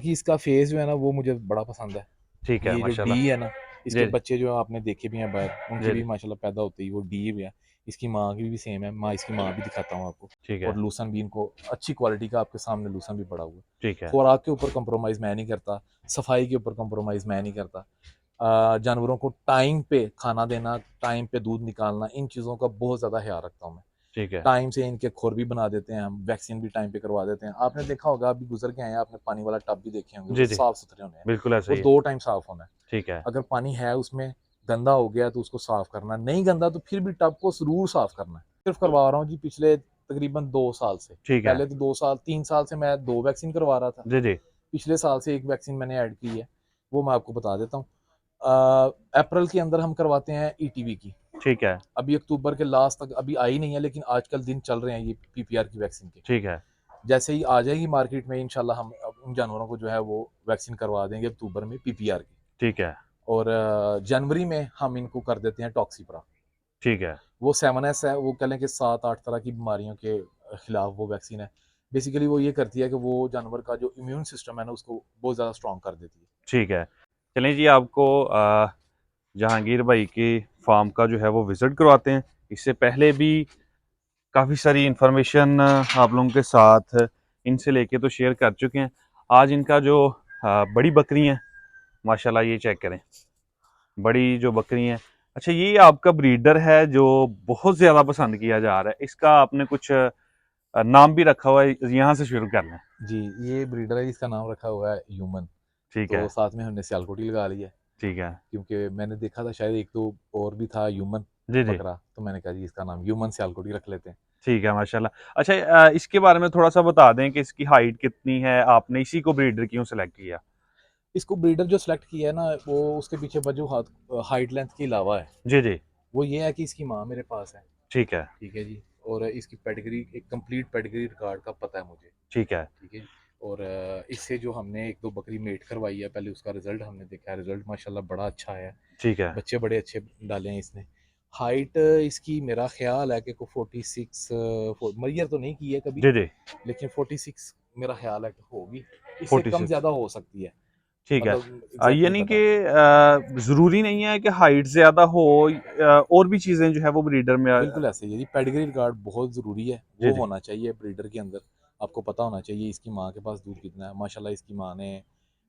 कि इसका फेस जो है ना वो मुझे बड़ा पसंद है। ठीक है ये जो डी माशाल्लाह। है ना, इसके जी बच्चे जो आपने देखे भी हैं बाहर, उनकी जी भी जी। माशाल्लाह पैदा होते ही वो डी भी है। इसकी माँ की भी सेम है, माँ इसकी माँ भी दिखाता हूँ आपको। ठीक और है लूसन भी इनको अच्छी क्वालिटी का आपके सामने लूसन भी पड़ा हुआ है। ठीक है खुराक के ऊपर कंप्रोमाइज़ मैं नहीं करता, सफाई के ऊपर कंप्रोमाइज़ मैं नहीं करता। जानवरों को टाइम पे खाना देना, टाइम पे दूध निकालना, इन चीज़ों का बहुत ज़्यादा ख्याल रखता हूँ मैं। ठीक है। टाइम से इनके खुर भी बना देते हैं हम, वैक्सीन भी टाइम पे करवा देते हैं। आपने देखा होगा, अभी गुजर के आए हैं, आपने पानी वाला टब भी देखे होंगे, वो जी जी साफ सुथरे होने हैं। बिल्कुल ऐसा वो ही है। 2 टाइम साफ होना है। ठीक है अगर पानी है उसमें गंदा हो गया तो उसको साफ करना, नहीं गंदा तो फिर भी टब को जरूर साफ करना है। सिर्फ करवा रहा हूँ जी पिछले तकरीबन 2 साल से। ठीक है। पहले तो 2 साल 3 साल से मैं 2 वैक्सीन करवा रहा था। जी जी। पिछले साल से एक वैक्सीन मैंने ऐड की है, वो मैं आपको बता देता हूँ। अप्रैल के अंदर हम करवाते हैं ईटीवी की। ठीक है अभी अक्टूबर के लास्ट तक अभी आई नहीं है, लेकिन आजकल दिन चल रहे हैं ये पीपीआर की वैक्सीन के। ठीक है जैसे ही आ जाएगी मार्केट में, इंशाल्लाह हम उन जानवरों को जो है वो वैक्सीन करवा देंगे अक्टूबर में पीपीआर की। ठीक है और जनवरी में हम इनको कर देते हैं टॉक्सीप्रा। ठीक है। वो 7S है, वो कह लें कि 7-8 तरह की बीमारियों के खिलाफ वो वैक्सीन है। बेसिकली वो ये करती है कि वो जानवर का जो इम्यून सिस्टम है ना उसको बहुत ज़्यादा स्ट्रॉन्ग कर देती है। ठीक है। चलें जी, आपको जहांगीर भाई की फार्म का जो है वो विज़िट करवाते हैं। इससे पहले भी काफ़ी सारी इंफॉर्मेशन आप लोगों के साथ इनसे लेके तो शेयर कर चुके हैं। आज इनका जो बड़ी बकरी हैं, माशाल्लाह ये चेक करें, बड़ी जो बकरी हैं। अच्छा, ये आपका ब्रीडर है जो बहुत ज़्यादा पसंद किया जा रहा है, इसका आपने कुछ नाम भी रखा हुआ है, यहाँ से शुरू कर लें। जी, ये ब्रीडर है, इसका नाम रखा हुआ है ह्यूमन। ठीक तो है साथ में हमने सियालकोटी लगा ली है, ठीक है। क्योंकि मैंने देखा था शायद एक दो और भी था ह्यूमन जी जी। बकरा, तो मैंने कहा जी इसका नाम ह्यूमन सियालकोटी रख लेते हैं। ठीक है माशाल्लाह। अच्छा, इसके बारे में थोड़ा सा बता दें कि इसकी हाइट कितनी है, आपने इसी को ब्रीडर क्यों सेलेक्ट किया? इसको ब्रीडर जो सेलेक्ट किया है ना, वो उसके पीछे वजूहत हाइट लेंथ के अलावा है। जी जी। वो ये है कि इसकी माँ मेरे पास है। ठीक है ठीक है जी। और इसकी पेडिग्री, एक कंप्लीट पेडिग्री रिकॉर्ड का पता है मुझे। ठीक है ठीक है। और इससे जो हमने एक दो बकरी मेट करवाई है, पहले उसका रिजल्ट हमने देखा है, रिजल्ट माशाल्लाह बड़ा अच्छा है। ठीक है। बच्चे बड़े अच्छे डाले हैं इसने। हाइट इसकी मेरा ख्याल है कि को 46, मैयर तो नहीं की है कभी, जी जी। लेकिन 46 मेरा ख्याल है कि होगी। इससे कम 46। ज़्यादा हो सकती है, ठीक है। मतलब एग्जैक्ट नहीं यानी कि पता। ज़रूरी नहीं है कि हाइट ज़्यादा हो, और भी चीज़ें जो है वो ब्रीडर में बिल्कुल ऐसे ही है जी, पेडिग्री रिकॉर्ड बहुत ज़रूरी है, जी वो जी। होना चाहिए ब्रीडर के अंदर। आपको पता होना चाहिए इसकी माँ के पास दूध कितना है। माशाल्लाह इसकी माँ ने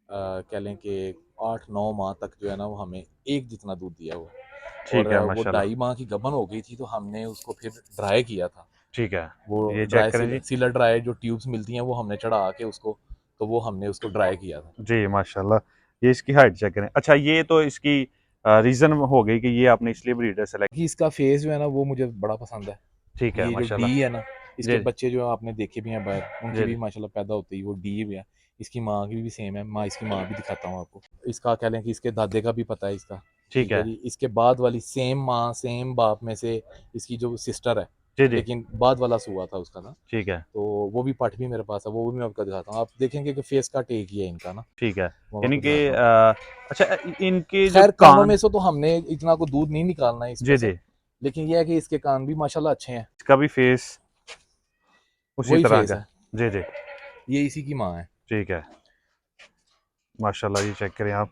कह लें कि 8-9 माह तक जो है ना वो हमें एक जितना दूध दिया हुआ है। और ठीक है वो माशाल्लाह। 2.5 माह की गबन हो गई थी, तो हमने उसको फिर ड्राई किया था। ठीक है, वो ये चेक ड्राई करें जी। सीलर ड्राई जो ट्यूब्स मिलती हैं वो हमने चढ़ा के उसको, तो वो हमने उसको ड्राई किया था। जी माशाल्लाह, ये इसकी हाइट चेक करें। अच्छा, ये तो इसकी रीज़न हो गई कि ये आपने इसलिए ब्रीडर सेलेक्ट। कि इसका फेस जो है ना वो मुझे बड़ा पसंद है। ठीक है ये जो डी माशाल्लाह। है ना, इसके जी बच्चे जो आपने देखे भी हैं बाहर, उनकी जी भी जी। माशाल्लाह पैदा होती है वो डी भी है। इसकी माँ की भी सेम है, माँ इसकी माँ भी दिखाता हूँ आपको। इसका कह लें कि इसके दादे का भी पता है इसका। ठीक ठीक है है। जी। इसके बाद वाली सेम माँ सेम बाप में से इसकी जो सिस्टर है, जी जी। लेकिन बाद वाला हुआ था उसका ना। ठीक है तो वो भी पट भी मेरे पास है, वो भी मैं आपको दिखाता हूँ। आप देखेंगे कि फेस का टेक ही है इनका ना, ठीक है। वो मैं यानी आपको कि दिखाता हूँ। अच्छा, इनके जो खैर कानों कान। में से तो हमने इतना को दूध नहीं निकालना है इसमें जी से, जी। लेकिन यह है कि इसके कान भी माशाल्लाह अच्छे हैं। इसका भी फेस उसी वही तरह फेस का। है, जी जी। ये इसी की माँ है। ठीक है माशाल्लाह, ये चेक करें आप,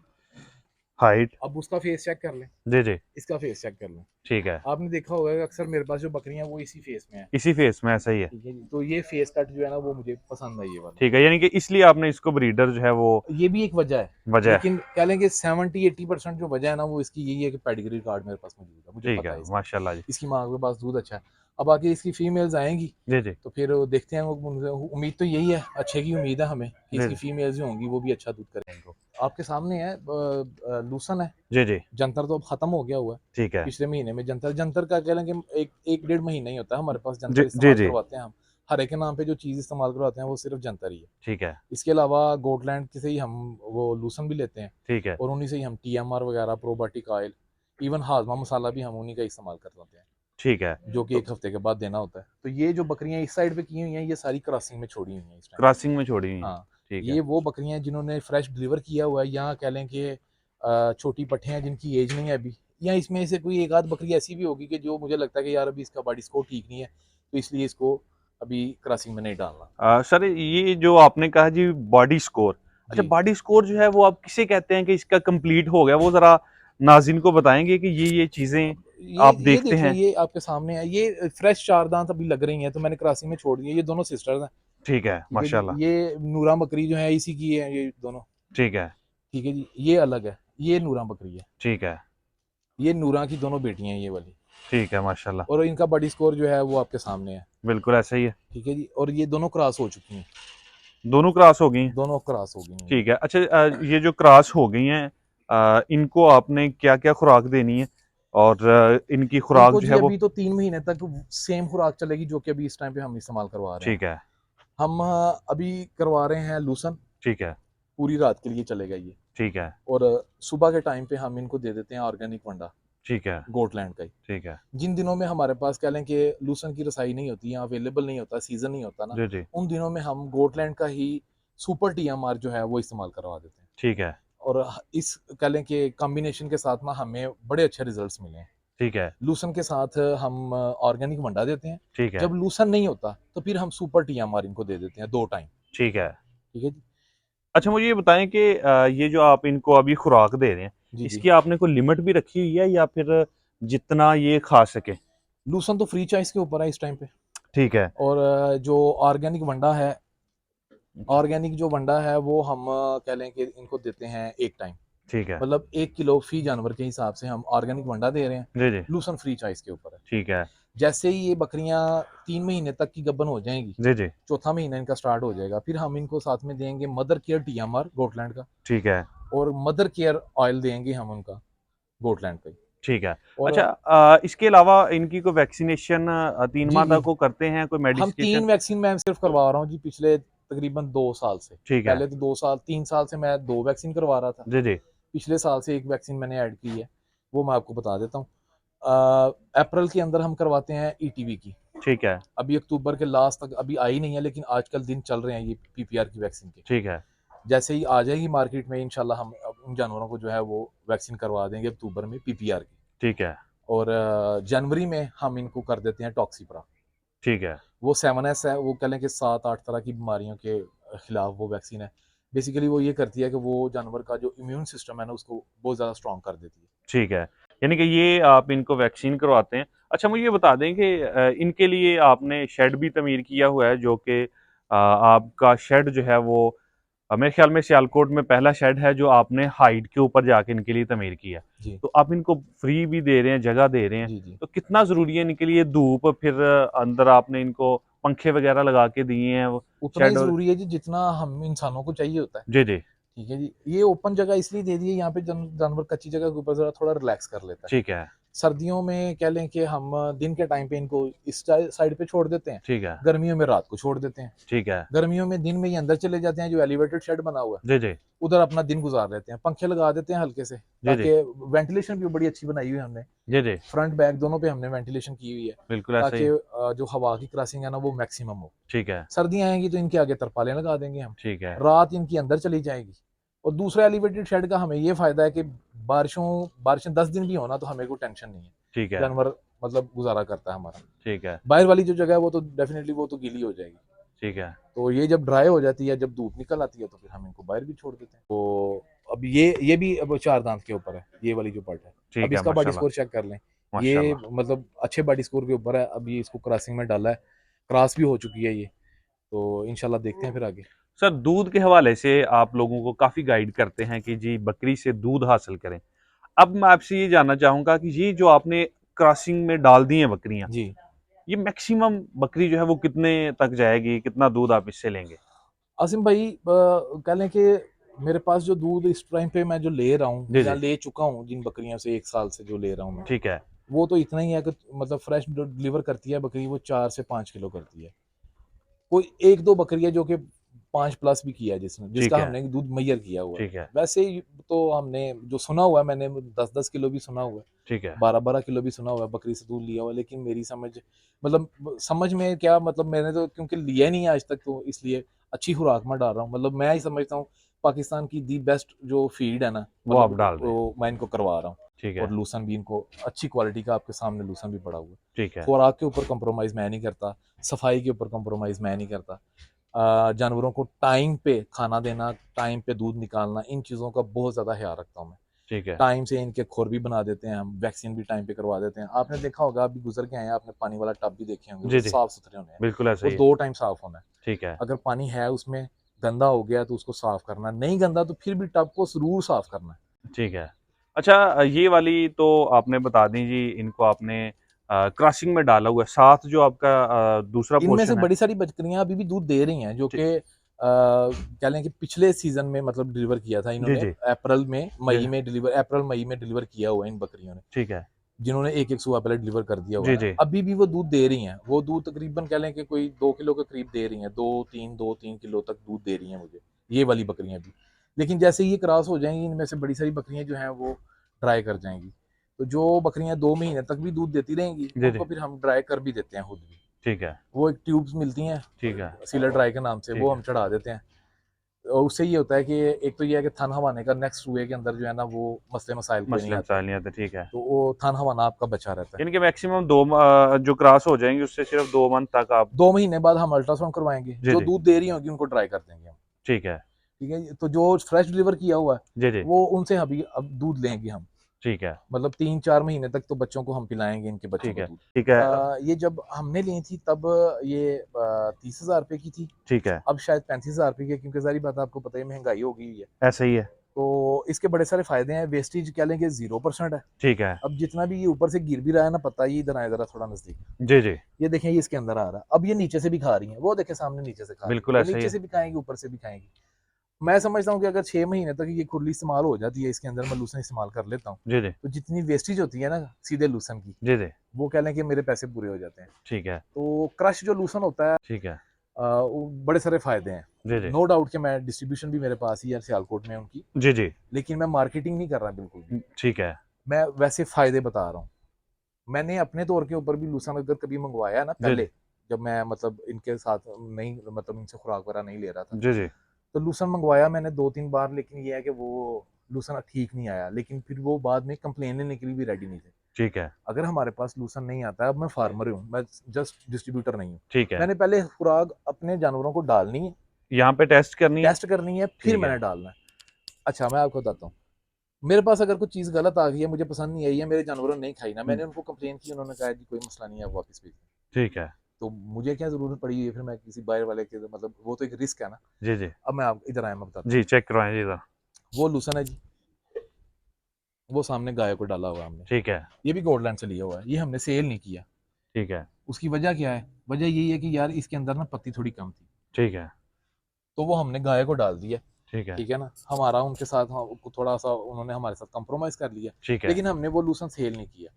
हाइट। अब उसका फेस चेक कर लें, जी जी। इसका फेस चेक कर लें। ठीक है, आपने देखा होगा कि अक्सर मेरे पास जो बकरियां हैं वो इसी फेस में है। इसी फेस में ऐसा ही है। ठीक है जी। तो ये फेस कट जो है ना वो मुझे पसंद है, ये वाला। ठीक है, यानी कि इसलिए आपने इसको ब्रीडर जो है वो ये भी एक वजह है, वजह। लेकिन कह लें कि 70-80% जो वजह है ना वो इसकी यही है कि पेडिग्री कार्ड मेरे पास मौजूद है, मुझे ठीक पता है है इसका। माशाल्लाह जी। इसकी माँ के पास दूध अच्छा है। अब आगे इसकी फीमेल्स आएंगी, जी जी। तो फिर देखते हैं। उम्मीद तो यही है, अच्छे की उम्मीद है हमें कि जी इसकी जी। फीमेल्स जो होंगी वो भी अच्छा दूध करेंगे। आपके सामने है, लूसन है। जी जी। जंतर तो अब खत्म हो गया हुआ है। ठीक है। पिछले महीने में जंतर जंतर का कह लें कि एक डेढ़ महीना ही होता है हमारे पास जी जंतर जी इस्तेमाल जी। करवाते हैं हम। हरे के नाम पे जो चीज़ इस्तेमाल करवाते हैं वो सिर्फ जंतर ही है। ठीक है। इसके अलावा गोटलैंड से ही हम वो लूसन भी लेते हैं, ठीक है। और उन्हीं से ही हम TMR वगैरह, प्रोबायोटिक ऑयल, इवन हाजमा मसाला भी हम उन्हीं का इस्तेमाल करवाते हैं, ठीक है। जो कि तो 1 हफ्ते के बाद देना होता है। तो ये जो बकरियां इस साइड पे की हुई हैं ये सारी क्रॉसिंग में छोड़ी हुई हैं इस टाइम। क्रॉसिंग में छोड़ी हुई है। हाँ, ठीक है। ये वो बकरियां हैं जिन्होंने फ्रेश डिलीवर किया हुआ है, या कह लें कि छोटी पट्ठे हैं जिनकी एज नहीं है अभी, या इसमें से कोई एक आध बकरी ऐसी भी होगी कि जो मुझे लगता है कि यार अभी इसका बॉडी स्कोर ठीक नहीं है, तो इसलिए इसको अभी क्रॉसिंग में नहीं डालना। सर, ये जो आपने कहा जी बॉडी स्कोर, अच्छा, जी। बॉडी स्कोर जो है वो आप किसे कहते हैं कि इसका कंप्लीट हो गया, वो जरा नाज़रीन को बताएंगे कि ये चीजें अब ये आप ये देखते देखें, हैं। ये आपके सामने है, ये फ्रेश 4 दांत अभी लग रही हैं, तो मैंने क्रॉसिंग में छोड़ दी है। ये दोनों सिस्टर्स हैं। ठीक है, ठीक है जी। माशाल्लाह। ये नूरा बकरी जो है इसी की है, ये दोनों। ठीक है। ठीक है जी। ये अलग है, ये नूरा बकरी है। ठीक है। ये नूरा की दोनों बेटियां हैं, ये वाली। ठीक है, माशाल्लाह। और इनका बॉडी स्कोर जो है वो आपके सामने है। बिल्कुल ऐसा ही है। ठीक है जी। और ये दोनों क्रॉस हो चुकी हैं, दोनों क्रॉस हो गई हैं। दोनों क्रॉस हो गई हैं ये। ठीक है। अच्छा, ये जो क्रॉस हो गई हैं, इनको आपने क्या क्या खुराक देनी है, और इनकी खुराक इनको जो जी है वो। अभी तो 3 महीने तक सेम खुराक चलेगी जो कि अभी इस टाइम पे हम इस्तेमाल करवा रहे हैं। ठीक है। हम अभी करवा रहे हैं लूसन। ठीक है। पूरी रात के लिए चलेगा ये। ठीक है। और सुबह के टाइम पे हम इनको दे देते हैं ऑर्गेनिक वंडा, ठीक है। गोटलैंड का ही। ठीक है। जिन दिनों में हमारे पास कह लें कि लूसन की रसाई नहीं होती या अवेलेबल नहीं होता, सीजन नहीं होता ना, जी जी। उन दिनों में हम गोटलैंड का ही सुपर TMR जो है वो इस्तेमाल करवा देते हैं। ठीक है। और इस कह लें कि कॉम्बिनेशन के साथ ना हमें बड़े अच्छे रिजल्ट्स मिले हैं। ठीक है। लूसन के साथ हम ऑर्गेनिक वंडा देते हैं। ठीक है। जब लूसन नहीं होता तो फिर हम सुपर TMR इनको दे देते हैं 2 टाइम। ठीक है। ठीक है जी। अच्छा, मुझे ये बताएं कि ये जो आप इनको अभी खुराक दे रहे हैं, जी जी। इसकी आपने कोई लिमिट भी रखी हुई है, या फिर जितना ये खा सके? लूसन तो फ्री चॉइस के ऊपर है इस टाइम पे। ठीक है। और जो ऑर्गेनिक वंडा है, ऑर्गेनिक जो वंडा है वो हम कह लें कि इनको देते हैं 1 टाइम। ठीक है। मतलब 1 किलो फी जानवर के हिसाब से हम ऑर्गेनिक वंडा दे रहे हैं। जी जी। लूसन फ्री चॉइस के ऊपर है। ठीक है। जैसे ही ये बकरियां 3 महीने तक की गबन हो जाएंगी, जी जी। चौथा महीना इनका स्टार्ट हो जाएगा, फिर हम इनको साथ में देंगे मदर केयर TMR गोटलैंड का। ठीक है। और मदर केयर ऑयल देंगे हम उनका, गोटलैंड का ही। ठीक है। और अच्छा, इसके अलावा इनकी कोई वैक्सीनेशन 3 जी माह जी। तक को करते हैं, कोई हम मेडिकेशन? 3 वैक्सीन मैं सिर्फ करवा रहा हूँ जी, पिछले तकरीबन 2 साल से। ठीक है। पहले तो 2 साल 3 साल से मैं 2 वैक्सीन करवा रहा था। जी जी। पिछले साल से 1 वैक्सीन मैंने ऐड की है, वो मैं आपको बता देता हूँ। अप्रैल के अंदर हम करवाते हैं ETV की। ठीक है। अभी अक्टूबर के लास्ट तक अभी आई नहीं है, लेकिन आजकल दिन चल रहे हैं ये PPR की वैक्सीन के। ठीक है। जैसे ही आ जाएगी मार्केट में, इंशाल्लाह हम उन जानवरों को जो है वो वैक्सीन करवा देंगे अक्टूबर में PPR की। ठीक है। और जनवरी में हम इनको कर देते हैं टॉक्सीप्रा। ठीक है। वो 7S है, वो कह लें कि 7-8 तरह की बीमारियों के खिलाफ वो वैक्सीन है। बेसिकली वो ये करती है कि वो जानवर का जो इम्यून सिस्टम है ना, उसको बहुत ज़्यादा स्ट्रॉन्ग कर देती है। ठीक है। यानी कि ये आप इनको वैक्सीन करवाते हैं। अच्छा, मुझे ये बता दें कि इनके लिए आपने शेड भी तमीर किया हुआ है, जो कि आपका शेड जो है वो मेरे ख्याल में सियालकोट में पहला शेड है जो आपने हाइट के ऊपर जाके इनके लिए तमीर किया है। जी तो आप इनको फ्री भी दे रहे हैं, जगह दे रहे हैं, जी। जी, तो कितना ज़रूरी है इनके लिए धूप, फिर अंदर आपने इनको पंखे वगैरह लगा के दिए हैं वो उतना ही शेड? और ज़रूरी है जी जितना हम इंसानों को चाहिए होता है। जी जी। ठीक है जी। ये ओपन जगह इसलिए दे दी है, यहाँ पे जानवर कच्ची जगह के ऊपर ज़रा थोड़ा रिलैक्स कर लेता है। ठीक है। सर्दियों में कह लें कि हम दिन के टाइम पे इनको इस साइड पे छोड़ देते हैं, ठीक है। गर्मियों में रात को छोड़ देते हैं। ठीक है। गर्मियों में दिन में ही अंदर चले जाते हैं, जो एलिवेटेड शेड बना हुआ है जी जी। उधर अपना दिन गुजार लेते हैं। पंखे लगा देते हैं हल्के से, जी जी। ताकि वेंटिलेशन भी बड़ी अच्छी बनाई हुई है हमने। जी जी। फ्रंट बैक दोनों पे हमने वेंटिलेशन की हुई है, बिल्कुल ऐसा ही ताकि है। जो हवा की क्रॉसिंग है ना वो मैक्सिमम हो। ठीक है। सर्दियाँ आएंगी तो इनके आगे तरपालें लगा देंगे हम, ठीक है। रात इनकी अंदर चली जाएगी। और दूसरा एलिवेटेड शेड का हमें ये फायदा है कि बारिशें 10 दिन भी होना तो हमें कोई टेंशन नहीं है। ठीक है। जानवर मतलब गुजारा करता है हमारा। ठीक है। बाहर वाली जो जगह है वो तो डेफिनेटली वो तो गीली हो जाएगी। ठीक है। तो ये जब ड्राई हो जाती है, जब धूप निकल आती है, तो फिर हम इनको बाहर भी छोड़ देते हैं। तो अब ये भी अब 4 दांत के ऊपर है, ये वाली जो पार्ट है। ठीक अब है। इसका बॉडी माशाल्लाह। स्कोर चेक कर लें। ये माशाल्लाह। मतलब अच्छे बॉडी स्कोर के ऊपर है। अभी इसको क्रॉसिंग में डाला है, क्रॉस भी हो चुकी है ये। तो इंशाल्लाह देखते हैं फिर आगे। सर, दूध के हवाले से आप लोगों को काफ़ी गाइड करते हैं कि जी बकरी से दूध हासिल करें। अब मैं आपसे ये जानना चाहूँगा कि ये जो आपने क्रॉसिंग में डाल दी हैं बकरियाँ, जी। ये मैक्सिमम बकरी जो है वो कितने तक जाएगी? कितना दूध आप इससे लेंगे? आसिम भाई, कह लें कि मेरे पास जो दूध इस टाइम पे मैं जो ले रहा हूँ जी, या जी। ले चुका हूँ जिन बकरियों से 1 साल से जो ले रहा हूँ मैं, ठीक है। वो तो इतना ही है कि मतलब फ्रेश जो डिलीवर करती है बकरी, वो 4 से 5 किलो करती है। कोई 1-2 बकरी है जो कि 5 प्लस भी किया है, ठीक जिसका है। हमने दूध मैयर किया हुआ है। ठीक है। वैसे ही तो हमने जो सुना हुआ है, मैंने 10-10 किलो भी सुना हुआ है, ठीक है। 12-12 किलो भी सुना हुआ है बकरी से दूध लिया हुआ है। लेकिन मेरी समझ में क्या, मतलब मैंने तो क्योंकि लिया ही नहीं है आज तक, तो इसलिए अच्छी खुराक में डाल रहा हूँ। मतलब मैं ही समझता हूँ पाकिस्तान की दी बेस्ट जो फीड है ना, वो आप मतलब डाल रहे हैं। वो मैं इनको करवा रहा हूँ। ठीक और है। लूसन भी इनको अच्छी क्वालिटी का, आपके सामने लूसन भी पड़ा हुआ है। ठीक है। खुराक के ऊपर कंप्रोमाइज़ मैं नहीं करता, सफाई के ऊपर कंप्रोमाइज़ मैं नहीं करता। जानवरों को टाइम पे खाना देना, टाइम पे दूध निकालना, इन चीज़ों का बहुत ज़्यादा ख्याल रखता हूँ मैं। ठीक है। टाइम से इनके खुर भी बना देते हैं हम, वैक्सीन भी टाइम पे करवा देते हैं। आपने देखा होगा, अभी गुजर के आए हैं, आपने पानी वाला टब भी देखे होंगे, वो जी, जी। साफ सुथरे होने हैं। बिल्कुल ऐसा वो ही है। 2 टाइम साफ होना है। ठीक है। अगर पानी है उसमें गंदा हो गया तो उसको साफ करना, नहीं गंदा तो फिर भी टब को ज़रूर साफ करना है। ठीक है। अच्छा, ये वाली तो आपने बता दी जी, इनको आपने क्रॉसिंग में डाला हुआ है। साथ जो आपका दूसरा इनमें से पोर्शन है। बड़ी सारी बकरियां अभी भी दूध दे रही हैं, जो ठी कि कह लें कि पिछले सीजन में मतलब डिलीवर किया था जी, इन्होंने, जी। अप्रैल में जी, मई में डिलीवर, अप्रैल मई में डिलीवर किया हुआ है इन बकरियों ने, ठीक है। जिन्होंने एक एक सुबह पहले डिलीवर कर दिया हुआ जी, है। जी। अभी भी वो दूध दे रही हैं। वो दूध तकरीबन कह लें कि कोई 2 किलो के करीब दे रही हैं, 2-3 किलो तक दूध दे रही हैं मुझे, ये वाली बकरियां भी। लेकिन जैसे ही ये क्रॉस हो जाएंगी, इनमें से बड़ी सारी बकरियां जो हैं वो ड्राई कर जाएंगी। तो जो बकरियां 2 महीने तक भी दूध देती रहेंगी, जी, जी। उनको फिर हम ड्राई कर भी देते हैं खुद भी। ठीक है, वो एक ट्यूब्स मिलती हैं ठीक है, सीलर ड्राई के नाम से, ठीक वो है। हम चढ़ा देते हैं। और उससे ये होता है कि एक तो ये है कि थन हवाने का नेक्स्ट हुए के अंदर जो है ना, वो मसले मसाइल कोई नहीं मसले आते, मसाइल नहीं आते, ठीक है। तो वो थन हवाना आपका बचा रहता है। यानी कि मैक्सिमम 2 जो क्रॉस हो जाएँगे उससे सिर्फ़ 2 मंथ तक आप। 2 महीने बाद हम अल्ट्रासाउंड करवाएंगे, जी, जो जी। दूध दे रही होगी उनको ड्राई कर देंगे हम। ठीक है। ठीक है जी? तो जो फ्रेश डिलीवर किया हुआ है, जी, जी। वो उनसे अभी अब दूध लेंगे हम। ठीक है, मतलब 3-4 महीने तक तो बच्चों को हम पिलाएंगे, इनके बच्चों ठीक को है, दूध। ठीक है। ये जब हमने ली थी तब ये 30,000 रुपए की थी। ठीक है। अब शायद 35,000 रुपए की है, क्योंकि जारी बात है, आपको पता है महंगाई हो गई है। ऐसा ही है। तो इसके बड़े सारे फायदे हैं। वेस्टेज कह लेंगे 0% है। ठीक है। अब जितना भी ये ऊपर से गिर भी रहा है ना, पता है, ये इधर आए जरा थोड़ा नजदीक, जी, जी। ये देखें, ये इसके अंदर आ रहा है। अब ये नीचे से भी खा रही है, वो देखें सामने नीचे से खा रही है, बिल्कुल वो ऐसा ही नीचे है। से भी खाएंगी, ऊपर से भी खाएंगी। मैं समझता हूँ कि अगर 6 महीने तक ये खुरली इस्तेमाल हो जाती है, इसके अंदर मैं लूसन इस्तेमाल कर लेता हूँ, जी, जी। तो जितनी वेस्टेज होती है ना सीधे लूसन की, जी, जी। वो कह लें कि मेरे पैसे पूरे हो जाते हैं। ठीक है, तो क्रश जो लूसन होता है, ठीक है। वो बड़े सारे फायदे हैं। जी, जी। नो डाउट कि मैं डिस्ट्रीब्यूशन भी मेरे पास ही है सियालकोट में उनकी, जी, जी। लेकिन मैं मार्केटिंग नहीं कर रहा बिल्कुल भी। ठीक है। मैं वैसे फायदे बता रहा हूँ। मैंने अपने तौर के ऊपर भी लूसन अगर कभी मंगवाया ना जी, जी। पहले, जब मैं मतलब इनके साथ नहीं, मतलब इनसे खुराक वगैरह नहीं ले रहा था, जी, जी। तो लूसन मंगवाया मैंने 2-3 बार, लेकिन ये है कि वो लूसन ठीक नहीं आया। लेकिन फिर वो बाद में कंप्लेन लेने के लिए भी रेडी नहीं थे। ठीक है, अगर हमारे पास लूसन नहीं आता है, अब मैं फार्मर हूँ, मैं जस्ट डिस्ट्रीब्यूटर नहीं हूँ, ठीक है। मैंने पहले खुराक अपने जानवरों को डालनी है, यहाँ पे टेस्ट करनी है? टेस्ट करनी है, फिर ठीक है। मैंने डालना है। अच्छा, मैं आपको बताता हूँ, मेरे पास अगर कुछ चीज़ गलत आ गई है, मुझे पसंद नहीं आई है, मेरे जानवरों ने नहीं खाई ना, हुँ, मैंने उनको कंप्लेन की, उन्होंने कहा जी कोई मसला नहीं है, आप वापस भेजिए। ठीक है। तो मुझे क्या ज़रूरत पड़ी है फिर मैं किसी बायर वाले के, मतलब वो तो एक रिस्क है ना। जी, जी। अब मैं आप इधर आया, मैं बताता जी, हूँ। चेक करवाएँ जी ज़रा। वो लूसन है जी, वो सामने गाय को डाला हुआ है हमने। ठीक है, ये भी गोल्डलैंड से लिया हुआ है, ये हमने सेल नहीं किया। ठीक है, उसकी वजह क्या है? वजह यही है कि यार इसके अंदर ना पत्ती थोड़ी कम थी, ठीक है, तो वो हमने गाय को डाल दिया। ठीक है, ठीक है ना, हमारा उनके साथ थोड़ा सा उन्होंने हमारे साथ कंप्रोमाइज कर लिया, ठीक है। लेकिन हमने वो लूसन सेल नहीं किया,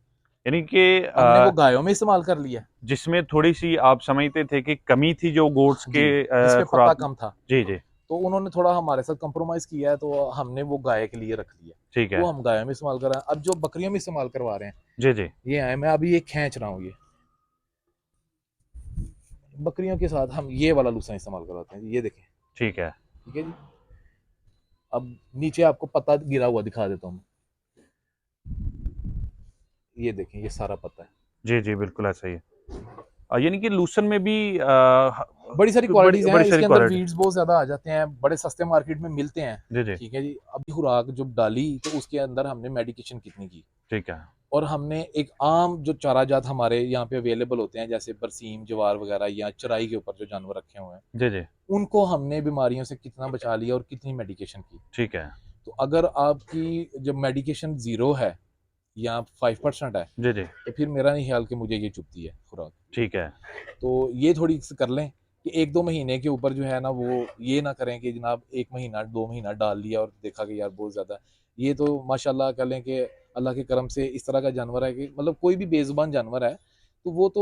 यानी कि हमने वो गायों में इस्तेमाल कर लिया। जिसमें थोड़ी-सी आप समझते थे कि कमी थी जो गोट्स जी, के जिसमें पता खुराक में। कम था, जी, जी। तो उन्होंने थोड़ा हमारे साथ कंप्रोमाइज किया है, तो हमने वो गाय के लिए रख लिया। ठीक है। वो हम गायों में इस्तेमाल कर रहे हैं। अब जो बकरियों में इस्तेमाल करवा रहे हैं, जी, जी। ये है, मैं अभी ये खींच रहा हूँ, ये बकरियों के साथ हम ये वाला लूसन इस्तेमाल करवाते हैं, ये देखें। ठीक है। ठीक है जी। अब नीचे आपको पत्ता गिरा हुआ दिखा देता हूँ, ये देखें, ये सारा पत्ता है। जी, जी, बिल्कुल ऐसा ही है। यानी कि लूसन में भी बड़ी सारी बड़ी क्वालिटीज हैं बड़ी सारी इसके अंदर, क्वालिटी। वीड्स बहुत ज्यादा आ जाते हैं, बड़े सस्ते मार्केट में मिलते हैं। जी, जी। ठीक है जी। अभी खुराक जब डाली तो उसके अंदर हमने मेडिकेशन कितनी की, ठीक है। और हमने एक आम जो चारा जात हमारे यहाँ पे अवेलेबल होते हैं, जैसे बरसीम, जवार वगैरह, या चराई के ऊपर जो जानवर रखे हुए हैं, जी, जी। उनको हमने बीमारियों से कितना बचा लिया और कितनी मेडिकेशन की। ठीक है। तो अगर आपकी जब मेडिकेशन 0 है या 5% है, जी, जी। तो फिर मेरा नहीं ख्याल कि मुझे ये चुभती है खुराक। ठीक है। तो ये थोड़ी सी कर लें कि 1-2 महीने के ऊपर जो है ना, वो ये ना करें कि जनाब 1 महीना 2 महीना डाल लिया और देखा कि यार बहुत ज़्यादा। ये तो माशाल्लाह कह लें कि अल्लाह के करम से इस तरह का जानवर है कि मतलब कोई भी बेजुबान जानवर है, तो वो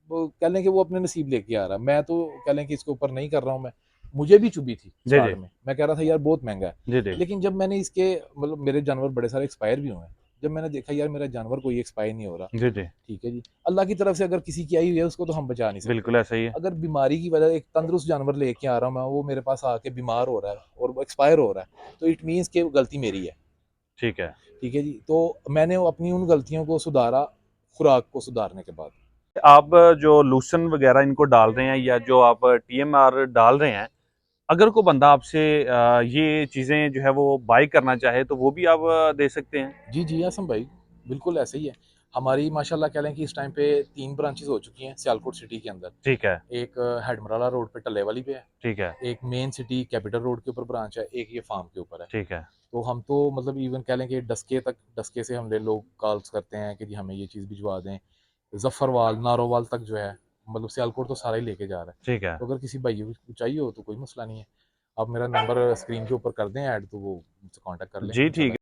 कह लें कि वो अपने नसीब लेके आ रहा है। मैं तो कह लें कि इसके ऊपर नहीं कर रहा हूँ मैं। मुझे भी चुभी थी जी, जी। स्टार्ट में, मैं कह रहा था यार बहुत महंगा है। जी, जी। लेकिन जब मैंने इसके मतलब मेरे जानवर बड़े सारे एक्सपायर भी हुए हैं, जब मैंने देखा यार मेरा जानवर कोई एक्सपायर नहीं हो रहा। जी, जी। ठीक है जी। अल्लाह की तरफ से अगर किसी की आई हुई है, उसको तो हम बचा नहीं सकते। बिल्कुल ऐसा ही है। अगर बीमारी की वजह, एक तंदुरुस्त जानवर लेके आ रहा हूँ मैं, वो मेरे पास आके बीमार हो रहा है और वो एक्सपायर हो रहा है, तो इट मीन्स कि गलती मेरी है। ठीक है। ठीक है जी। तो मैंने अपनी उन गलतियों को सुधारा खुराक को सुधारने के बाद। आप जो लूसन वगैरह इनको डाल रहे हैं या जो आप टीएमआर डाल रहे हैं, अगर कोई बंदा आपसे ये चीज़ें जो है वो बाय करना चाहे तो वो भी आप दे सकते हैं? जी, जी, आसम भाई, बिल्कुल ऐसे ही है। हमारी माशाल्लाह कह लें कि इस टाइम पे 3 ब्रांचेज़ हो चुकी हैं सियालकोट सिटी के अंदर। ठीक है, एक हेडमराला रोड पे टल्ले वाली पे है, ठीक है, एक मेन सिटी कैपिटल रोड के ऊपर ब्रांच है, एक ये फार्म के ऊपर है। ठीक है, तो हम तो मतलब इवन कह लें कि डस्के से हमने लोग कॉल्स करते हैं कि जी हमें ये चीज़ भिजवा दें। ज़फ़रवाल, नारोवाल तक जो है मतलब सियालकोट तो सारा ही लेके जा रहा है। ठीक है। तो अगर किसी भाई को चाहिए हो तो कोई मसला नहीं है। आप मेरा नंबर स्क्रीन के ऊपर कर दें ऐड, तो वो मुझसे कॉन्टैक्ट कर लें जी, ठीक इंशाल्लाह। है।